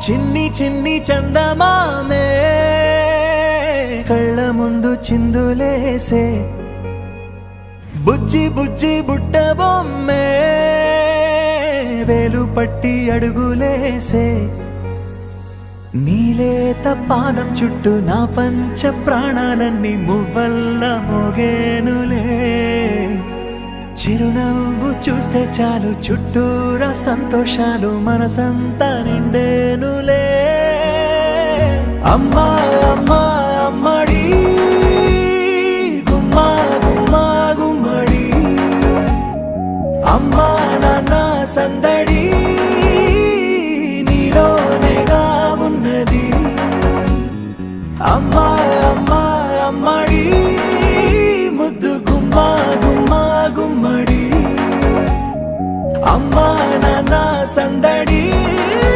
చిన్ని చిన్ని చందమామే కళ్ళ ముందు చిందులేసే బుజ్జి బుజ్జి బుట్ట బొమ్మే వేలు పట్టి అడుగులేసే నీలేత పానం చుట్టూ నా పంచ ప్రాణాలన్నీ మువ్వల్ల మోగేనులే చిరునవ్వు చూస్తే చాలు చుట్టూరా సంతోషాలు మనసంతా నిండేనులే అమ్మా అమ్మా అమ్మడి గుమ్మా గుమ్మా గుమ్మడి అమ్మా నాన్న సందడి